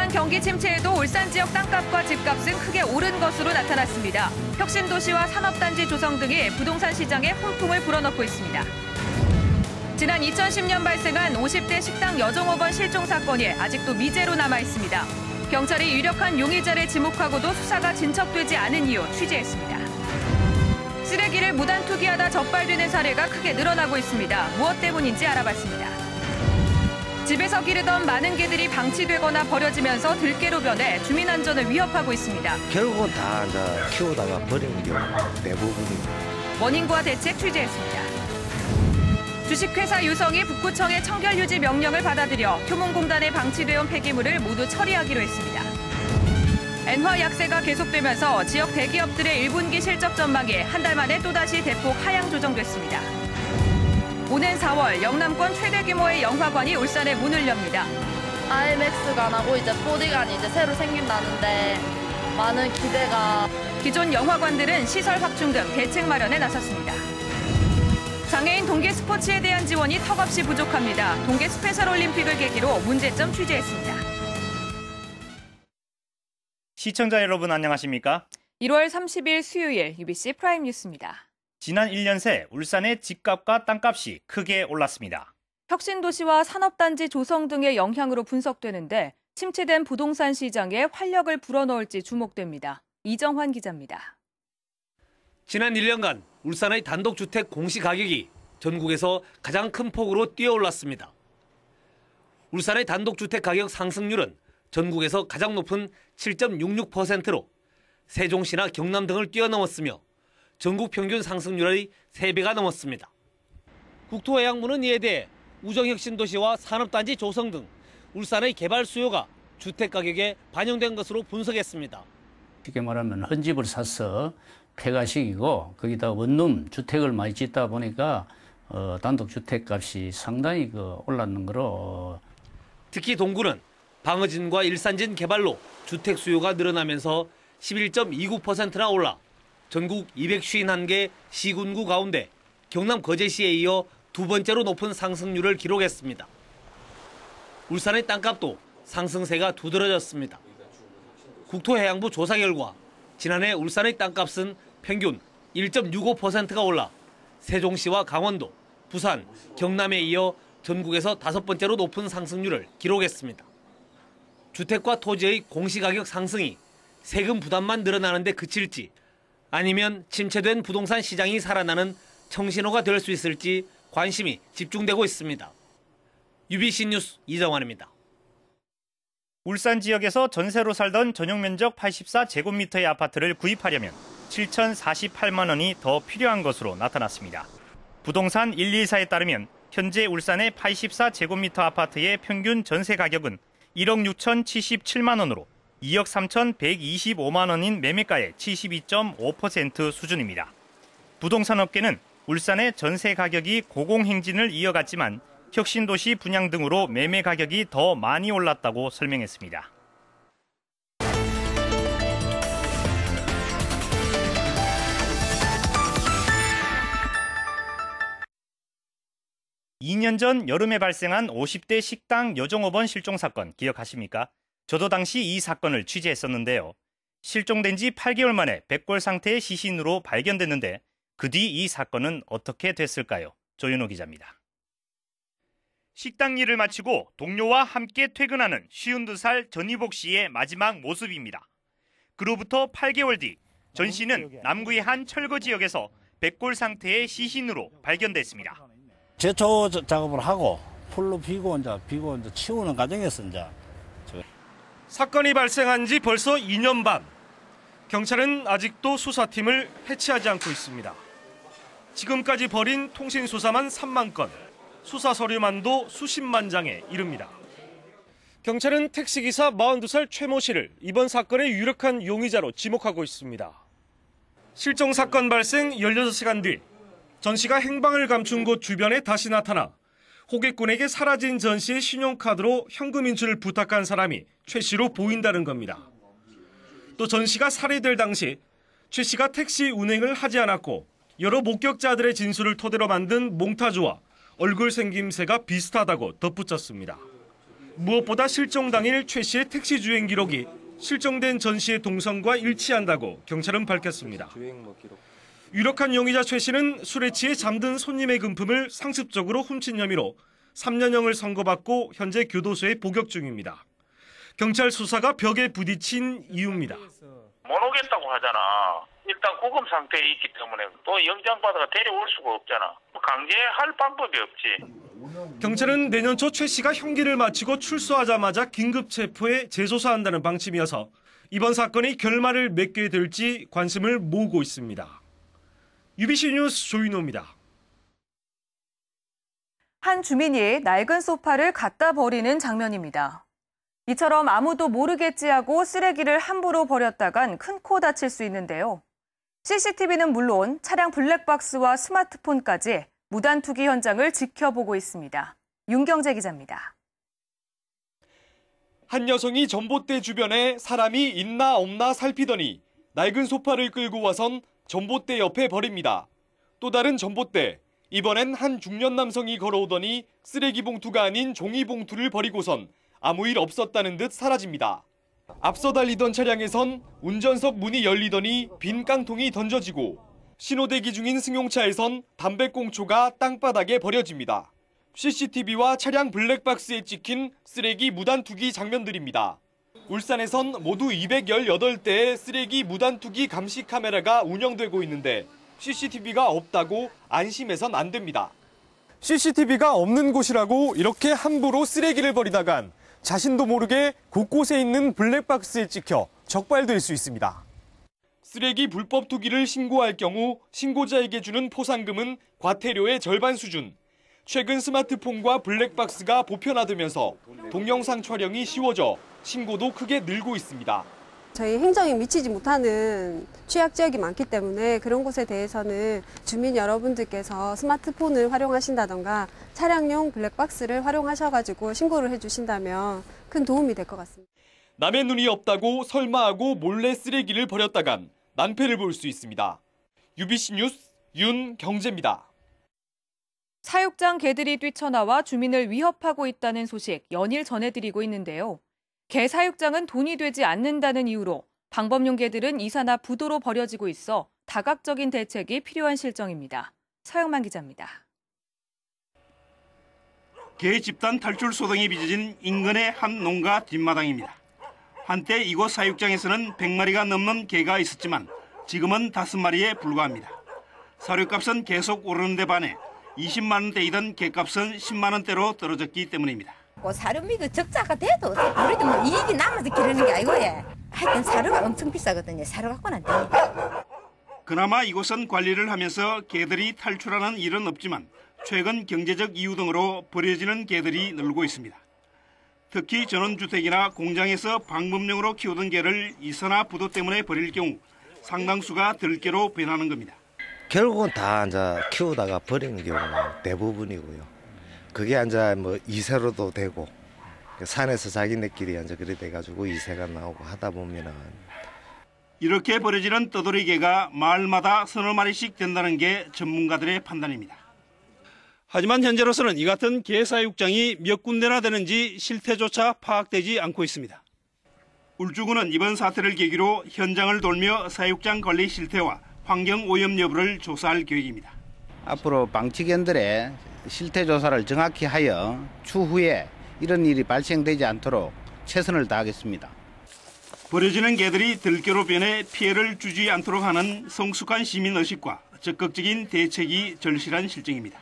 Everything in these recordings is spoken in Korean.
심한 경기 침체에도 울산 지역 땅값과 집값은 크게 오른 것으로 나타났습니다. 혁신도시와 산업단지 조성 등이 부동산 시장에 훈풍을 불어넣고 있습니다. 지난 2010년 발생한 50대 식당 여종업원 실종 사건이 아직도 미제로 남아 있습니다. 경찰이 유력한 용의자를 지목하고도 수사가 진척되지 않은 이유 취재했습니다. 쓰레기를 무단 투기하다 적발되는 사례가 크게 늘어나고 있습니다. 무엇 때문인지 알아봤습니다. 집에서 기르던 많은 개들이 방치되거나 버려지면서 들개로 변해 주민 안전을 위협하고 있습니다. 결국은 다 이제 키우다가 버리는 경우 대부분입니다. 원인과 대책 취재했습니다. 주식회사 유성이 북구청의 청결유지 명령을 받아들여 효문공단에 방치되어 폐기물을 모두 처리하기로 했습니다. 엔화 약세가 계속되면서 지역 대기업들의 1분기 실적 전망이 한 달 만에 또다시 대폭 하향 조정됐습니다. 오는 4월 영남권 최대 규모의 영화관이 울산에 문을 엽니다. IMAX관하고 이제 4D관이 이제 새로 생긴다는데 많은 기대가. 기존 영화관들은 시설 확충 등 대책 마련에 나섰습니다. 장애인 동계 스포츠에 대한 지원이 턱없이 부족합니다. 동계 스페셜올림픽을 계기로 문제점 취재했습니다. 시청자 여러분 안녕하십니까? 1월 30일 수요일 UBC 프라임 뉴스입니다. 지난 1년 새 울산의 집값과 땅값이 크게 올랐습니다. 혁신도시와 산업단지 조성 등의 영향으로 분석되는데 침체된 부동산 시장에 활력을 불어넣을지 주목됩니다. 이정환 기자입니다. 지난 1년간 울산의 단독주택 공시가격이 전국에서 가장 큰 폭으로 뛰어올랐습니다. 울산의 단독주택 가격 상승률은 전국에서 가장 높은 7.66%로 세종시나 경남 등을 뛰어넘었으며 전국 평균 상승률의 3배가 넘었습니다. 국토해양부는 이에 대해 우정혁신도시와 산업단지 조성 등 울산의 개발 수요가 주택가격에 반영된 것으로 분석했습니다. 쉽게 말하면 헌집을 사서 폐가식이고 거기다 원룸 주택을 많이 짓다 보니까 단독주택값이 상당히 올랐는 거로. 특히 동구는 방어진과 일산진 개발로 주택 수요가 늘어나면서 11.29%나 올라 전국 251개 시군구 가운데 경남 거제시에 이어 두 번째로 높은 상승률을 기록했습니다. 울산의 땅값도 상승세가 두드러졌습니다. 국토해양부 조사 결과 지난해 울산의 땅값은 평균 1.65%가 올라 세종시와 강원도, 부산, 경남에 이어 전국에서 5번째로 높은 상승률을 기록했습니다. 주택과 토지의 공시가격 상승이 세금 부담만 늘어나는 데 그칠지 아니면 침체된 부동산 시장이 살아나는 청신호가 될 수 있을지 관심이 집중되고 있습니다. UBC 뉴스 이정환입니다. 울산 지역에서 전세로 살던 전용 면적 84제곱미터의 아파트를 구입하려면 7,048만 원이 더 필요한 것으로 나타났습니다. 부동산 114에 따르면 현재 울산의 84제곱미터 아파트의 평균 전세 가격은 1억 6,077만 원으로 2억 3,125만 원인 매매가의 72.5% 수준입니다. 부동산 업계는 울산의 전세 가격이 고공행진을 이어갔지만 혁신도시 분양 등으로 매매 가격이 더 많이 올랐다고 설명했습니다. (2년) 전 여름에 발생한 50대 식당 여종업원 실종 사건 기억하십니까? 저도 당시 이 사건을 취재했었는데요. 실종된 지 8개월 만에 백골 상태의 시신으로 발견됐는데 그 뒤 이 사건은 어떻게 됐을까요? 조윤호 기자입니다. 식당 일을 마치고 동료와 함께 퇴근하는 52살 전희복 씨의 마지막 모습입니다. 그로부터 8개월 뒤 전 씨는 남구의 한 철거 지역에서 백골 상태의 시신으로 발견됐습니다. 제초 작업을 하고 풀로 비고 이제 치우는 과정에서 이제. 사건이 발생한 지 벌써 2년 반. 경찰은 아직도 수사팀을 해체하지 않고 있습니다. 지금까지 벌인 통신 수사만 3만 건, 수사 서류만도 수십만 장에 이릅니다. 경찰은 택시기사 42살 최모 씨를 이번 사건의 유력한 용의자로 지목하고 있습니다. 실종 사건 발생 16시간 뒤 전 씨가 행방을 감춘 곳 주변에 다시 나타나 호객꾼에게 사라진 전 씨의 신용카드로 현금 인출을 부탁한 사람이 최 씨로 보인다는 겁니다. 또 전 씨가 살해될 당시 최 씨가 택시 운행을 하지 않았고 여러 목격자들의 진술을 토대로 만든 몽타주와 얼굴 생김새가 비슷하다고 덧붙였습니다. 무엇보다 실종 당일 최 씨의 택시 주행 기록이 실종된 전 씨의 동선과 일치한다고 경찰은 밝혔습니다. 유력한 용의자 최 씨는 술에 취해 잠든 손님의 금품을 상습적으로 훔친 혐의로 3년형을 선고받고 현재 교도소에 복역 중입니다. 경찰 수사가 벽에 부딪힌 이유입니다. 못 오겠다고 하잖아. 일단 구금 상태에 있기 때문에 또 영장받아가 데려올 수가 없잖아. 강제할 방법이 없지. 경찰은 내년 초 최 씨가 형기를 마치고 출소하자마자 긴급 체포해 재조사한다는 방침이어서 이번 사건이 결말을 맺게 될지 관심을 모으고 있습니다. UBC 뉴스 조인호입니다. 한 주민이 낡은 소파를 갖다 버리는 장면입니다. 이처럼 아무도 모르겠지 하고 쓰레기를 함부로 버렸다간 큰 코 다칠 수 있는데요. CCTV는 물론 차량 블랙박스와 스마트폰까지 무단 투기 현장을 지켜보고 있습니다. 윤경재 기자입니다. 한 여성이 전봇대 주변에 사람이 있나 없나 살피더니 낡은 소파를 끌고 와선 전봇대 옆에 버립니다. 또 다른 전봇대, 이번엔 한 중년 남성이 걸어오더니 쓰레기 봉투가 아닌 종이 봉투를 버리고선 아무 일 없었다는 듯 사라집니다. 앞서 달리던 차량에선 운전석 문이 열리더니 빈 깡통이 던져지고 신호대기 중인 승용차에선 담배꽁초가 땅바닥에 버려집니다. CCTV와 차량 블랙박스에 찍힌 쓰레기 무단 투기 장면들입니다. 울산에선 모두 218대의 쓰레기 무단 투기 감시 카메라가 운영되고 있는데 CCTV가 없다고 안심해선 안 됩니다. CCTV가 없는 곳이라고 이렇게 함부로 쓰레기를 버리다간 자신도 모르게 곳곳에 있는 블랙박스에 찍혀 적발될 수 있습니다. 쓰레기 불법 투기를 신고할 경우 신고자에게 주는 포상금은 과태료의 절반 수준. 최근 스마트폰과 블랙박스가 보편화되면서 동영상 촬영이 쉬워져 신고도 크게 늘고 있습니다. 저희 행정이 미치지 못하는 취약 지역이 많기 때문에 그런 곳에 대해서는 주민 여러분들께서 스마트폰을 활용하신다던가 차량용 블랙박스를 활용하셔가지고 신고를 해주신다면 큰 도움이 될 것 같습니다. 남의 눈이 없다고 설마하고 몰래 쓰레기를 버렸다간 난패를 볼 수 있습니다. UBC 뉴스 윤경재입니다. 사육장 개들이 뛰쳐나와 주민을 위협하고 있다는 소식 연일 전해드리고 있는데요. 개 사육장은 돈이 되지 않는다는 이유로 방법용 개들은 이사나 부도로 버려지고 있어 다각적인 대책이 필요한 실정입니다. 서영만 기자입니다. 개 집단 탈출 소동이 빚어진 인근의 한 농가 뒷마당입니다. 한때 이곳 사육장에서는 100마리가 넘는 개가 있었지만 지금은 5마리에 불과합니다. 사료값은 계속 오르는 데 반해 20만 원대이던 개값은 10만 원대로 떨어졌기 때문입니다. 사료미가 적자가 돼도 우리도 뭐 이익이 남아서 기르는 게 아니고 하여튼 사료가 엄청 비싸거든요. 사료 갖고는 안 됩니다. 그나마 이곳은 관리를 하면서 개들이 탈출하는 일은 없지만 최근 경제적 이유 등으로 버려지는 개들이 늘고 있습니다. 특히 전원주택이나 공장에서 방범용으로 키우던 개를 이사나 부도 때문에 버릴 경우 상당수가 들개로 변하는 겁니다. 결국은 다 이제 키우다가 버리는 경우가 대부분이고요. 그게 이제 뭐 이세로도 되고 산에서 자기네끼리 이제 그래 돼가지고 이세가 나오고 하다 보면은 이렇게 버려지는 떠돌이 개가 마을마다 서너 마리씩 된다는 게 전문가들의 판단입니다. 하지만 현재로서는 이 같은 개 사육장이 몇 군데나 되는지 실태조차 파악되지 않고 있습니다. 울주군은 이번 사태를 계기로 현장을 돌며 사육장 관리 실태와 환경 오염 여부를 조사할 계획입니다. 앞으로 방치견들의 실태 조사를 정확히 하여 추후에 이런 일이 발생되지 않도록 최선을 다하겠습니다. 버려지는 개들이 들개로 변해 피해를 주지 않도록 하는 성숙한 시민의식과 적극적인 대책이 절실한 실정입니다.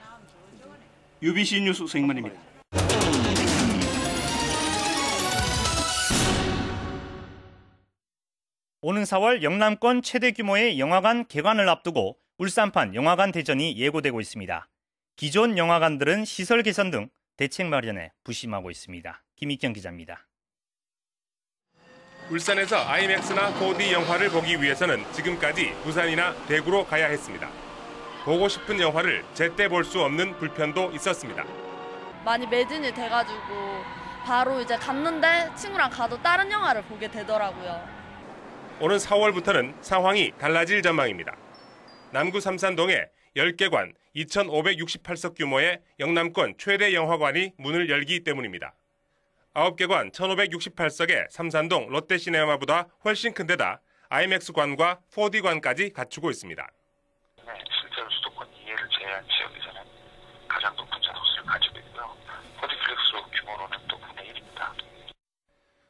UBC 뉴스 서영만입니다. 오는 4월 영남권 최대 규모의 영화관 개관을 앞두고 울산판 영화관 대전이 예고되고 있습니다. 기존 영화관들은 시설 개선 등 대책 마련에 부심하고 있습니다. 김익경 기자입니다. 울산에서 IMAX나 4D 영화를 보기 위해서는 지금까지 부산이나 대구로 가야 했습니다. 보고 싶은 영화를 제때 볼 수 없는 불편도 있었습니다. 많이 매진이 돼가지고 바로 이제 갔는데 친구랑 가도 다른 영화를 보게 되더라고요. 오는 4월부터는 상황이 달라질 전망입니다. 남구 삼산동에 10개관 2,568석 규모의 영남권 최대 영화관이 문을 열기 때문입니다. 9개관 1,568석의 삼산동 롯데시네마보다 훨씬 큰 데다 IMAX관과 4D관까지 갖추고 있습니다. 실제로 수도권 이해를 제외한 지역에서는 가장 높은 자동수를 가지고 있고요. 4D플렉스 규모로는 또 9대 1입니다.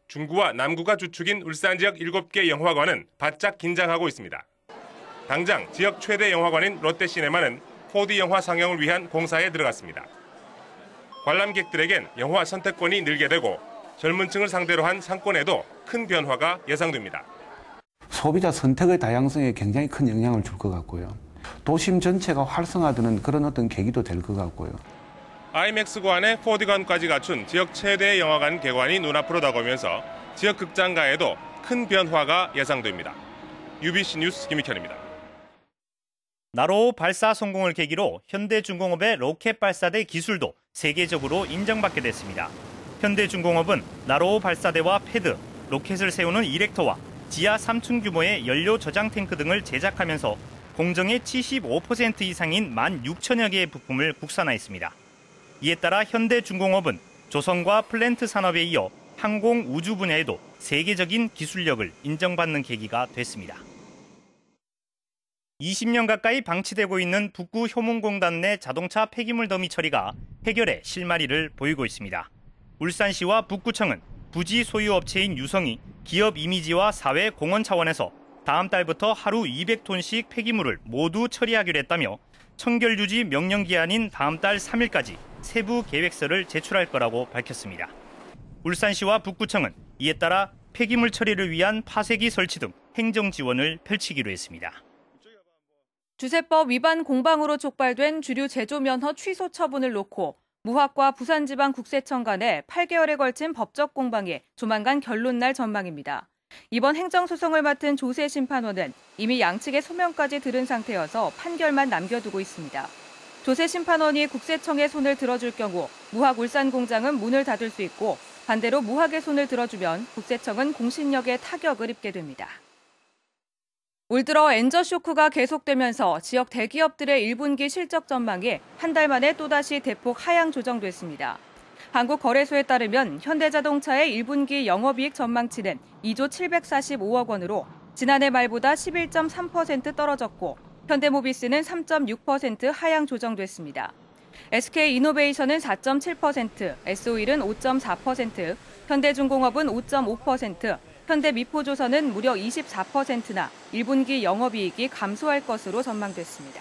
중구와 남구가 주축인 울산 지역 7개 영화관은 바짝 긴장하고 있습니다. 당장 지역 최대 영화관인 롯데시네마는 4D 영화 상영을 위한 공사에 들어갔습니다. 관람객들에겐 영화 선택권이 늘게 되고 젊은 층을 상대로 한 상권에도 큰 변화가 예상됩니다. 소비자 선택의 다양성에 굉장히 큰 영향을 줄 것 같고요. 도심 전체가 활성화되는 그런 어떤 계기도 될 것 같고요. IMAX관에 4D관까지 갖춘 지역 최대의 영화관 개관이 눈앞으로 다가오면서 지역 극장가에도 큰 변화가 예상됩니다. UBC 뉴스 김익현입니다. 나로호 발사 성공을 계기로 현대중공업의 로켓 발사대 기술도 세계적으로 인정받게 됐습니다. 현대중공업은 나로호 발사대와 패드, 로켓을 세우는 이렉터와 지하 3층 규모의 연료 저장 탱크 등을 제작하면서 공정의 75% 이상인 16,000여 개의 부품을 국산화했습니다. 이에 따라 현대중공업은 조선과 플랜트 산업에 이어 항공 우주 분야에도 세계적인 기술력을 인정받는 계기가 됐습니다. 20년 가까이 방치되고 있는 북구 효문공단 내 자동차 폐기물 더미 처리가 해결의 실마리를 보이고 있습니다. 울산시와 북구청은 부지 소유 업체인 유성이 기업 이미지와 사회 공헌 차원에서 다음 달부터 하루 200톤씩 폐기물을 모두 처리하기로 했다며 청결 유지 명령 기한인 다음 달 3일까지 세부 계획서를 제출할 거라고 밝혔습니다. 울산시와 북구청은 이에 따라 폐기물 처리를 위한 파쇄기 설치 등 행정 지원을 펼치기로 했습니다. 주세법 위반 공방으로 촉발된 주류 제조 면허 취소 처분을 놓고 무학과 부산지방국세청 간의 8개월에 걸친 법적 공방이 조만간 결론 날 전망입니다. 이번 행정소송을 맡은 조세 심판원은 이미 양측의 소명까지 들은 상태여서 판결만 남겨두고 있습니다. 조세 심판원이 국세청의 손을 들어줄 경우 무학 울산 공장은 문을 닫을 수 있고 반대로 무학의 손을 들어주면 국세청은 공신력에 타격을 입게 됩니다. 올 들어 엔저 쇼크가 계속되면서 지역 대기업들의 1분기 실적 전망이 한 달 만에 또다시 대폭 하향 조정됐습니다. 한국거래소에 따르면 현대자동차의 1분기 영업이익 전망치는 2조 745억 원으로 지난해 말보다 11.3% 떨어졌고 현대모비스는 3.6% 하향 조정됐습니다. SK이노베이션은 4.7%, S-오일은 5.4%, 현대중공업은 5.5%, 현대미포조선은 무려 24%나 1분기 영업이익이 감소할 것으로 전망됐습니다.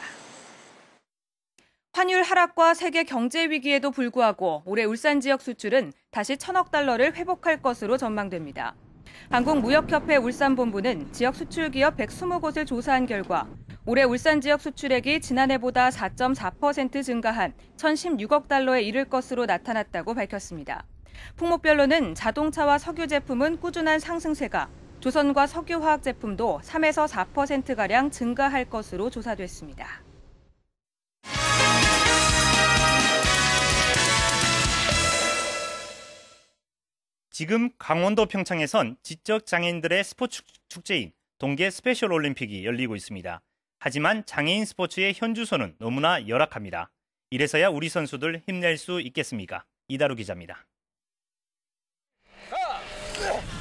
환율 하락과 세계 경제 위기에도 불구하고 올해 울산 지역 수출은 다시 1,000억 달러를 회복할 것으로 전망됩니다. 한국무역협회 울산본부는 지역 수출 기업 120곳을 조사한 결과 올해 울산 지역 수출액이 지난해보다 4.4% 증가한 1,016억 달러에 이를 것으로 나타났다고 밝혔습니다. 품목별로는 자동차와 석유 제품은 꾸준한 상승세가, 조선과 석유화학 제품도 3에서 4%가량 증가할 것으로 조사됐습니다. 지금 강원도 평창에선 지적 장애인들의 스포츠 축제인 동계 스페셜 올림픽이 열리고 있습니다. 하지만 장애인 스포츠의 현주소는 너무나 열악합니다. 이래서야 우리 선수들 힘낼 수 있겠습니까? 이다루 기자입니다.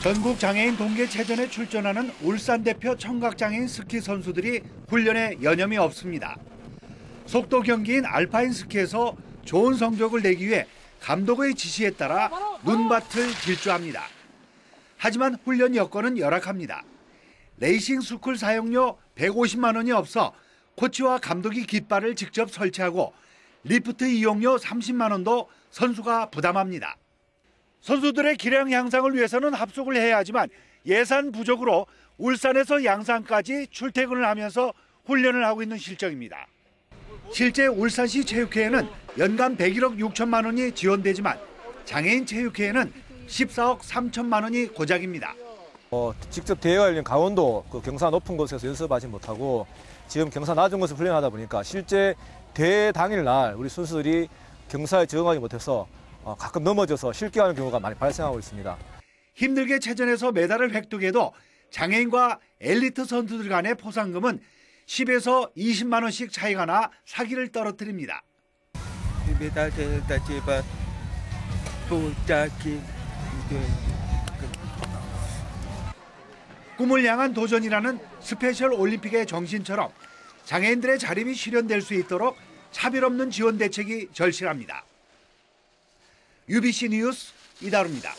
전국 장애인 동계체전에 출전하는 울산 대표 청각장애인 스키 선수들이 훈련에 여념이 없습니다. 속도 경기인 알파인 스키에서 좋은 성적을 내기 위해 감독의 지시에 따라 눈밭을 질주합니다. 하지만 훈련 여건은 열악합니다. 레이싱 스쿨 사용료 150만 원이 없어 코치와 감독이 깃발을 직접 설치하고 리프트 이용료 30만 원도 선수가 부담합니다. 선수들의 기량 향상을 위해서는 합숙을 해야 하지만 예산 부족으로 울산에서 양산까지 출퇴근을 하면서 훈련을 하고 있는 실정입니다. 실제 울산시 체육회에는 연간 101억 6천만 원이 지원되지만 장애인 체육회에는 14억 3천만 원이 고작입니다. 직접 대회가 열린 강원도 경사 높은 곳에서 연습하지 못하고 지금 경사 낮은 곳에서 훈련하다 보니까 실제 대회 당일날 우리 선수들이 경사에 적응하지 못해서 가끔 넘어져서 실격하는 경우가 많이 발생하고 있습니다. 힘들게 체전에서 메달을 획득해도 장애인과 엘리트 선수들 간의 포상금은 10에서 20만 원씩 차이가 나 사기를 떨어뜨립니다. 꿈을 향한 도전이라는 스페셜 올림픽의 정신처럼 장애인들의 자립이 실현될 수 있도록 차별 없는 지원 대책이 절실합니다. UBC 뉴스 이다루입니다.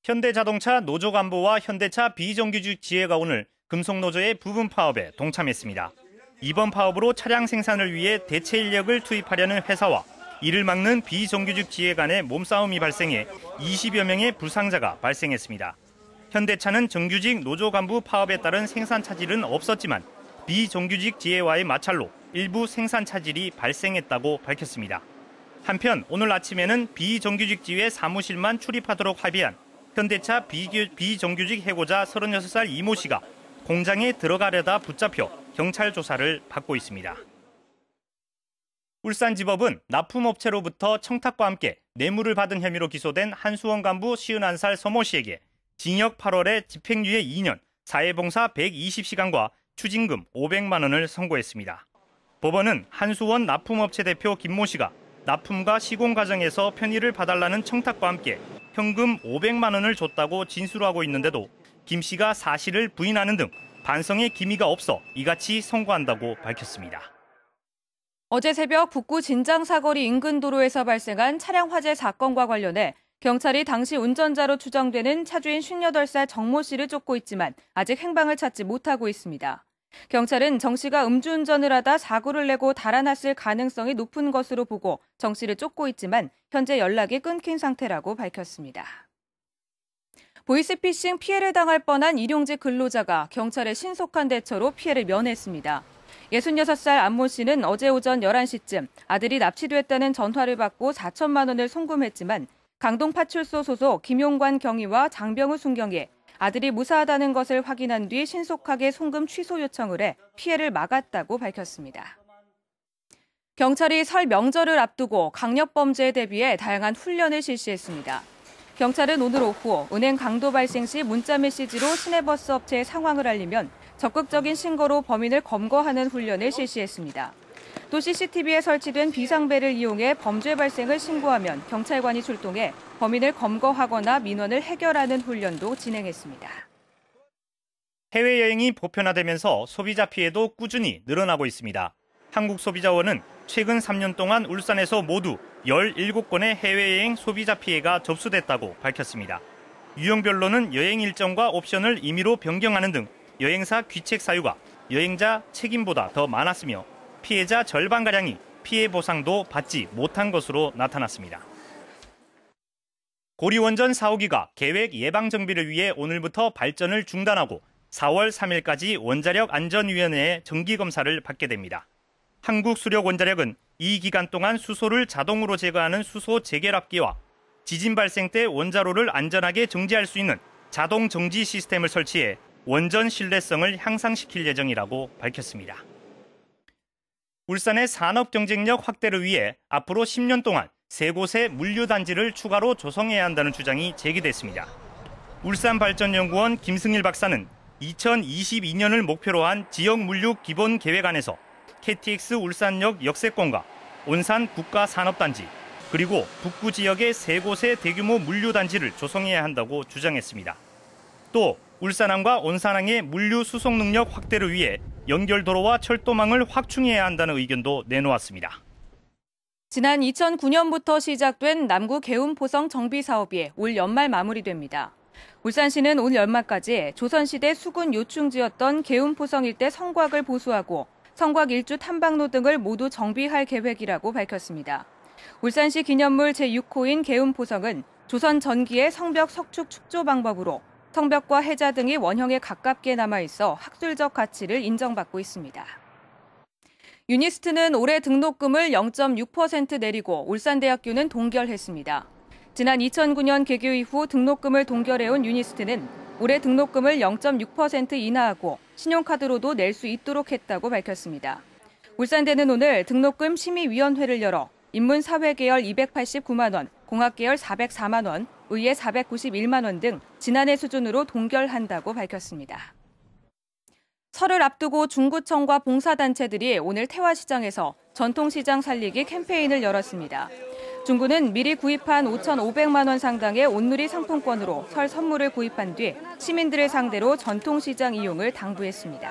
현대자동차 노조 간부와 현대차 비정규직 지회가 오늘 금속노조의 부분 파업에 동참했습니다. 이번 파업으로 차량 생산을 위해 대체 인력을 투입하려는 회사와 이를 막는 비정규직 지회 간의 몸싸움이 발생해 20여 명의 부상자가 발생했습니다. 현대차는 정규직 노조 간부 파업에 따른 생산 차질은 없었지만 비정규직 지회와의 마찰로 일부 생산 차질이 발생했다고 밝혔습니다. 한편 오늘 아침에는 비정규직 지회 사무실만 출입하도록 합의한 현대차 비정규직 해고자 36살 이모 씨가 공장에 들어가려다 붙잡혀 경찰 조사를 받고 있습니다. 울산지법은 납품업체로부터 청탁과 함께 뇌물을 받은 혐의로 기소된 한수원 간부 51살 서모 씨에게 징역 8월에 집행유예 2년, 사회봉사 120시간과 추징금 500만 원을 선고했습니다. 법원은 한수원 납품업체 대표 김모 씨가 납품과 시공 과정에서 편의를 봐달라는 청탁과 함께 현금 500만 원을 줬다고 진술하고 있는데도 김 씨가 사실을 부인하는 등 반성의 기미가 없어 이같이 선고한다고 밝혔습니다. 어제 새벽 북구 진장 사거리 인근 도로에서 발생한 차량 화재 사건과 관련해 경찰이 당시 운전자로 추정되는 차주인 58살 정모 씨를 쫓고 있지만 아직 행방을 찾지 못하고 있습니다. 경찰은 정 씨가 음주운전을 하다 사고를 내고 달아났을 가능성이 높은 것으로 보고 정 씨를 쫓고 있지만 현재 연락이 끊긴 상태라고 밝혔습니다. 보이스피싱 피해를 당할 뻔한 일용직 근로자가 경찰의 신속한 대처로 피해를 면했습니다. 66살 안모 씨는 어제 오전 11시쯤 아들이 납치됐다는 전화를 받고 4천만 원을 송금했지만 강동파출소 소속 김용관 경위와 장병우 순경이 아들이 무사하다는 것을 확인한 뒤 신속하게 송금 취소 요청을 해 피해를 막았다고 밝혔습니다. 경찰이 설 명절을 앞두고 강력범죄에 대비해 다양한 훈련을 실시했습니다. 경찰은 오늘 오후 은행 강도 발생 시 문자 메시지로 시내버스 업체의 상황을 알리면 적극적인 신고로 범인을 검거하는 훈련을 실시했습니다. 또 CCTV에 설치된 비상벨을 이용해 범죄 발생을 신고하면 경찰관이 출동해 범인을 검거하거나 민원을 해결하는 훈련도 진행했습니다. 해외여행이 보편화되면서 소비자 피해도 꾸준히 늘어나고 있습니다. 한국소비자원은 최근 3년 동안 울산에서 모두 17건의 해외여행 소비자 피해가 접수됐다고 밝혔습니다. 유형별로는 여행 일정과 옵션을 임의로 변경하는 등 여행사 귀책 사유가 여행자 책임보다 더 많았으며 피해자 절반가량이 피해 보상도 받지 못한 것으로 나타났습니다. 고리원전 4호기가 계획 예방 정비를 위해 오늘부터 발전을 중단하고 4월 3일까지 원자력안전위원회의 정기검사를 받게 됩니다. 한국수력원자력은 이 기간 동안 수소를 자동으로 제거하는 수소 재결합기와 지진 발생 때 원자로를 안전하게 정지할 수 있는 자동 정지 시스템을 설치해 원전 신뢰성을 향상시킬 예정이라고 밝혔습니다. 울산의 산업 경쟁력 확대를 위해 앞으로 10년 동안 3곳의 물류단지를 추가로 조성해야 한다는 주장이 제기됐습니다. 울산발전연구원 김승일 박사는 2022년을 목표로 한 지역 물류 기본 계획안에서 KTX 울산역 역세권과 온산 국가산업단지 그리고 북부 지역의 3곳의 대규모 물류단지를 조성해야 한다고 주장했습니다. 또 울산항과 온산항의 물류 수송 능력 확대를 위해 연결도로와 철도망을 확충해야 한다는 의견도 내놓았습니다. 지난 2009년부터 시작된 남구 개운포성 정비 사업이 올 연말 마무리됩니다. 울산시는 올 연말까지 조선시대 수군 요충지였던 개운포성 일대 성곽을 보수하고 성곽 일주 탐방로 등을 모두 정비할 계획이라고 밝혔습니다. 울산시 기념물 제6호인 개운포성은 조선 전기의 성벽 석축 축조 방법으로 성벽과 해자 등이 원형에 가깝게 남아있어 학술적 가치를 인정받고 있습니다. 유니스트는 올해 등록금을 0.6% 내리고 울산대학교는 동결했습니다. 지난 2009년 개교 이후 등록금을 동결해온 유니스트는 올해 등록금을 0.6% 인하하고 신용카드로도 낼 수 있도록 했다고 밝혔습니다. 울산대는 오늘 등록금 심의위원회를 열어 인문사회계열 289만 원, 공학계열 404만 원, 의예 491만 원 등 지난해 수준으로 동결한다고 밝혔습니다. 설을 앞두고 중구청과 봉사단체들이 오늘 태화시장에서 전통시장 살리기 캠페인을 열었습니다. 중구는 미리 구입한 5,500만 원 상당의 온누리 상품권으로 설 선물을 구입한 뒤 시민들을 상대로 전통시장 이용을 당부했습니다.